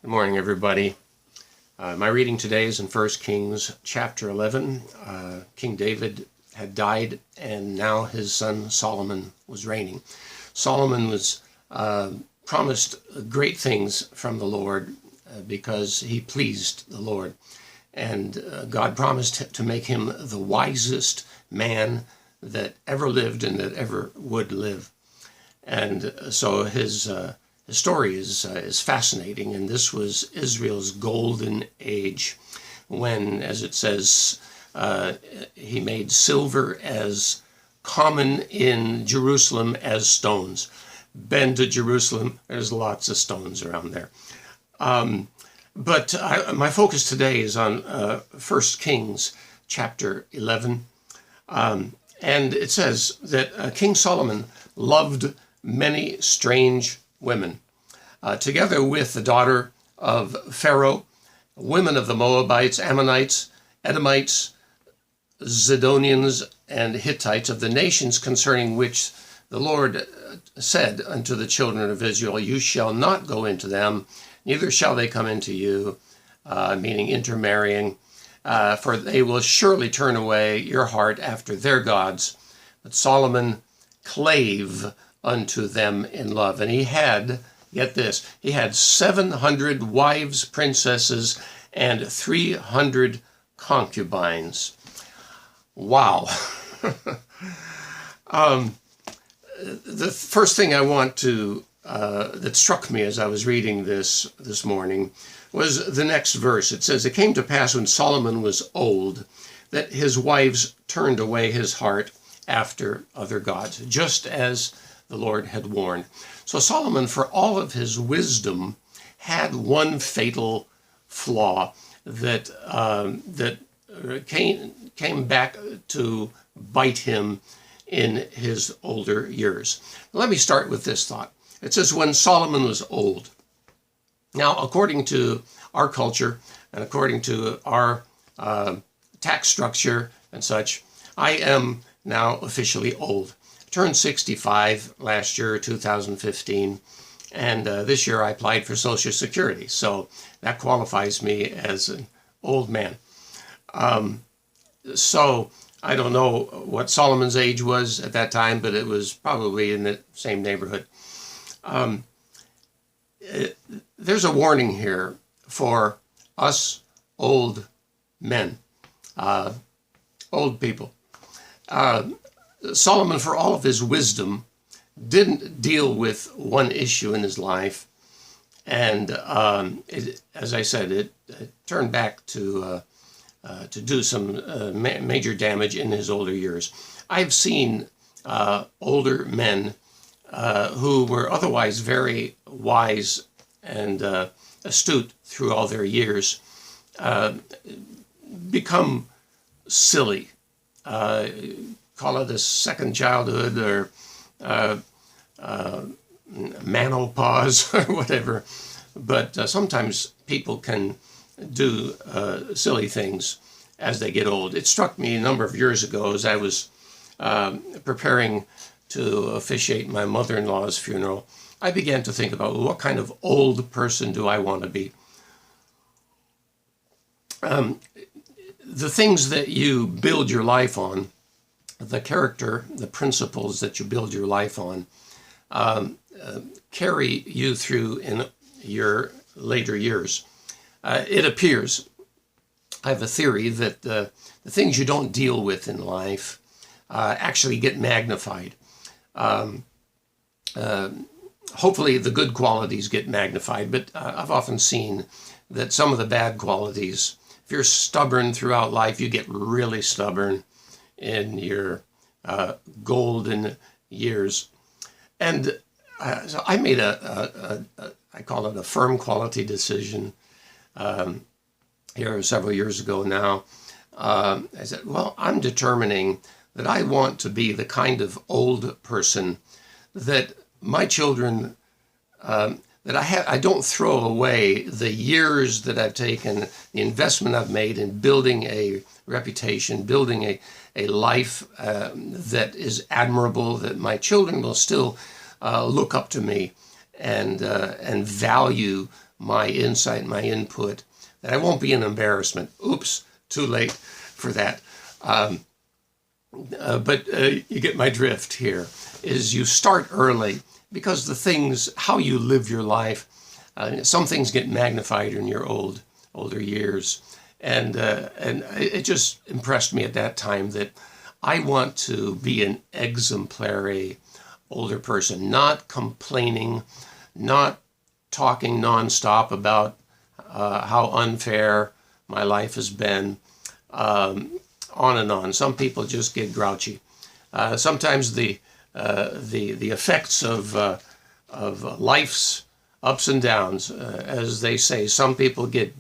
Good morning, everybody. My reading today is in 1 Kings chapter 11. King David had died, and now his son Solomon was reigning. Solomon was promised great things from the Lord because he pleased the Lord. And God promised to make him the wisest man that ever lived and that ever would live. And so his story is fascinating, and this was Israel's golden age when, as it says, he made silver as common in Jerusalem as stones. Been to Jerusalem, there's lots of stones around there. But my focus today is on 1 Kings chapter 11. And it says that King Solomon loved many strange women, together with the daughter of Pharaoh, women of the Moabites, Ammonites, Edomites, Zidonians, and Hittites, of the nations concerning which the Lord said unto the children of Israel, You shall not go into them, neither shall they come into you, meaning intermarrying, for they will surely turn away your heart after their gods. But Solomon clave unto them in love. And he had, get this, he had 700 wives, princesses, and 300 concubines. Wow. The first thing I want to, that struck me as I was reading this morning was the next verse. It says, It came to pass when Solomon was old that his wives turned away his heart after other gods, just as the Lord had warned. So Solomon, for all of his wisdom, had one fatal flaw that came back to bite him in his older years. Let me start with this thought. It says, when Solomon was old. Now, according to our culture and according to our tax structure and such, I am now officially old. Turned 65 last year, 2015, and this year I applied for Social Security, so that qualifies me as an old man. So I don't know what Solomon's age was at that time, but it was probably in the same neighborhood. There's a warning here for us old men, old people. Solomon, for all of his wisdom, didn't deal with one issue in his life, and as I said, it turned back to do some major damage in his older years. I've seen older men who were otherwise very wise and astute through all their years become silly. Call it a second childhood or menopause or whatever. But sometimes people can do silly things as they get old. It struck me a number of years ago as I was preparing to officiate my mother-in-law's funeral. I began to think about what kind of old person do I want to be. The things that you build your life on, the character, the principles that you build your life on, carry you through in your later years. It appears, I have a theory that the things you don't deal with in life actually get magnified. Hopefully the good qualities get magnified, but I've often seen that some of the bad qualities, if you're stubborn throughout life, you get really stubborn in your golden years. And so I made I call it a firm quality decision here several years ago now. I said, well, I'm determining that I want to be the kind of old person that my children, that I don't throw away the years that I've taken, the investment I've made in building a reputation, building a life that is admirable, that my children will still look up to me and value my insight, my input, that I won't be an embarrassment. Oops, too late for that. But you get my drift here, is you start early, because the things, how you live your life, some things get magnified in your older years. And it just impressed me at that time that I want to be an exemplary older person, not complaining, not talking nonstop about how unfair my life has been, on and on. Some people just get grouchy. Sometimes the effects of life's ups and downs, as they say, some people get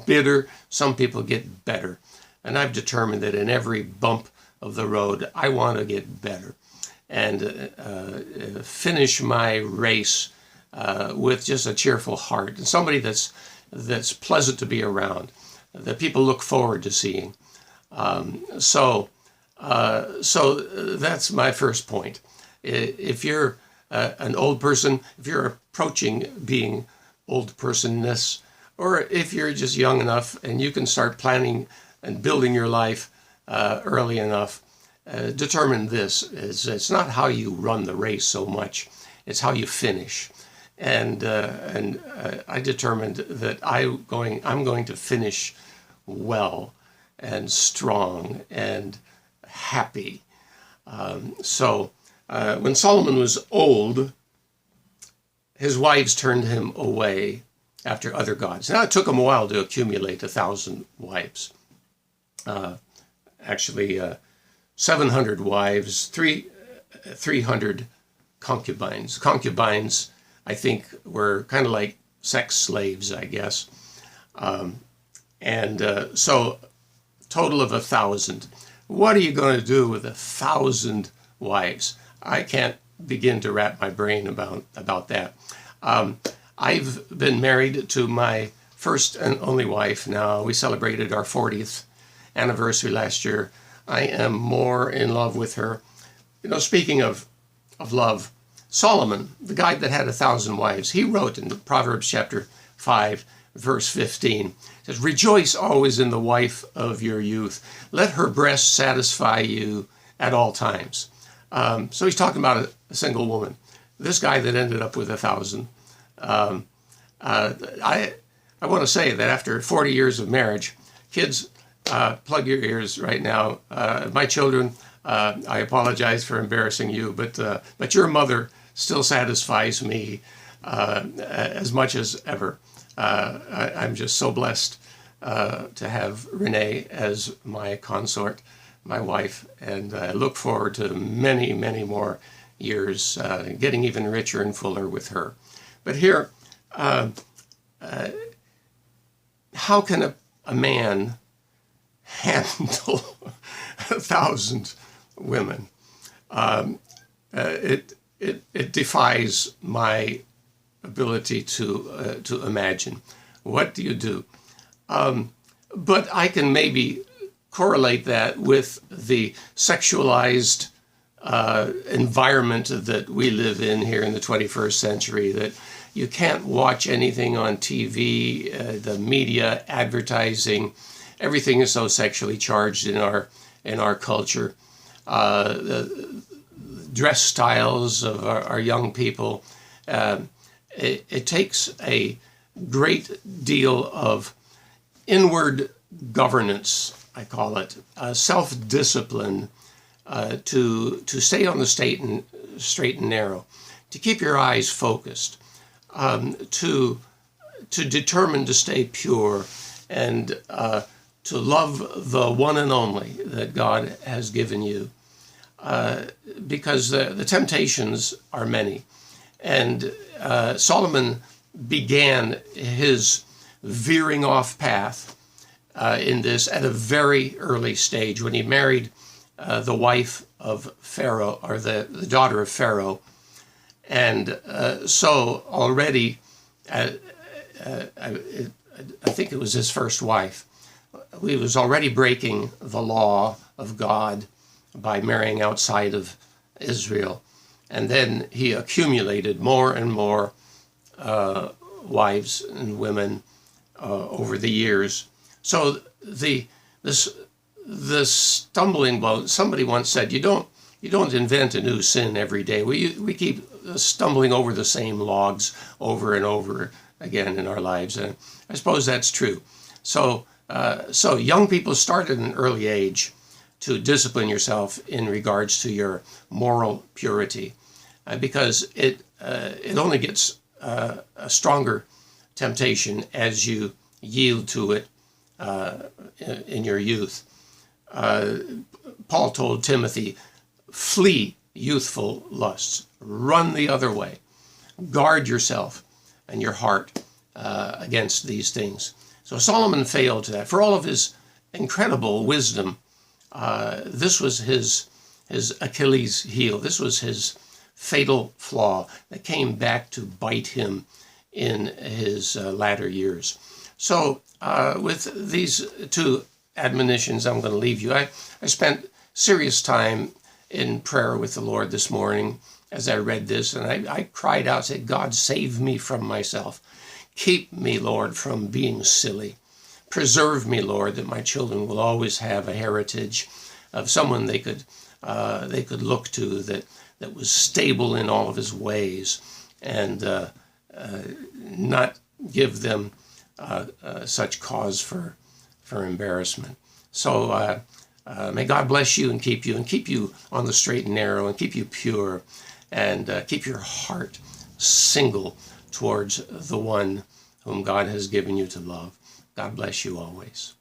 bitter, some people get better. And I've determined that in every bump of the road, I want to get better and finish my race with just a cheerful heart, and somebody that's pleasant to be around, that people look forward to seeing. So that's my first point. If you're an old person, if you're approaching being old personness, or if you're just young enough and you can start planning and building your life early enough, determine this: it's not how you run the race so much, it's how you finish. And I determined that I'm going to finish well and strong and happy. So when Solomon was old, his wives turned him away after other gods. Now, it took him a while to accumulate 1,000 wives. Actually, 700 wives, 300 concubines. Concubines, I think, were kind of like sex slaves, I guess. So, total of 1,000. What are you going to do with 1,000 wives? I can't begin to wrap my brain about that. I've been married to my first and only wife now. We celebrated our 40th anniversary last year. I am more in love with her. You know, speaking of love, Solomon, the guy that had 1,000 wives, he wrote in Proverbs chapter 5, verse 15, says, "Rejoice always in the wife of your youth. Let her breast satisfy you at all times." So he's talking about a single woman. This guy that ended up with 1,000. I want to say that after 40 years of marriage, kids, plug your ears right now. My children, I apologize for embarrassing you, but your mother still satisfies me as much as ever. I'm just so blessed to have Renee as my consort, my wife, and I look forward to many, many more years getting even richer and fuller with her. But here, how can a man handle 1,000 women? It defies my ability to imagine. What do you do? But I can maybe correlate that with the sexualized environment that we live in here in the 21st century, that you can't watch anything on TV, the media, advertising, everything is so sexually charged in our culture. The dress styles of our young people, it takes a great deal of inward governance, I call it, self-discipline, to stay on the straight and narrow, to keep your eyes focused, to determine to stay pure, and to love the one and only that God has given you, because the temptations are many. And Solomon began his veering off path in this at a very early stage when he married the wife of Pharaoh, or the daughter of Pharaoh. And so already, I think it was his first wife, he was already breaking the law of God by marrying outside of Israel. And then he accumulated more and more wives and women over the years. So the stumbling block. Somebody once said, you don't invent a new sin every day. We keep stumbling over the same logs over and over again in our lives, and I suppose that's true. So young people start at an early age to discipline yourself in regards to your moral purity, because it only gets a stronger temptation as you yield to it in your youth. Paul told Timothy, flee youthful lusts, run the other way, guard yourself and your heart against these things. So Solomon failed to that. For all of his incredible wisdom, this was his Achilles heel. This was his fatal flaw that came back to bite him in his latter years. So with these two admonitions, I'm going to leave you. I spent serious time in prayer with the Lord this morning as I read this, and I cried out, said, God, save me from myself. Keep me, Lord, from being silly. Preserve me, Lord, that my children will always have a heritage of someone they could look to that was stable in all of his ways, and not give them such cause for embarrassment. So may God bless you and keep you on the straight and narrow, and keep you pure, and keep your heart single towards the one whom God has given you to love. God bless you always.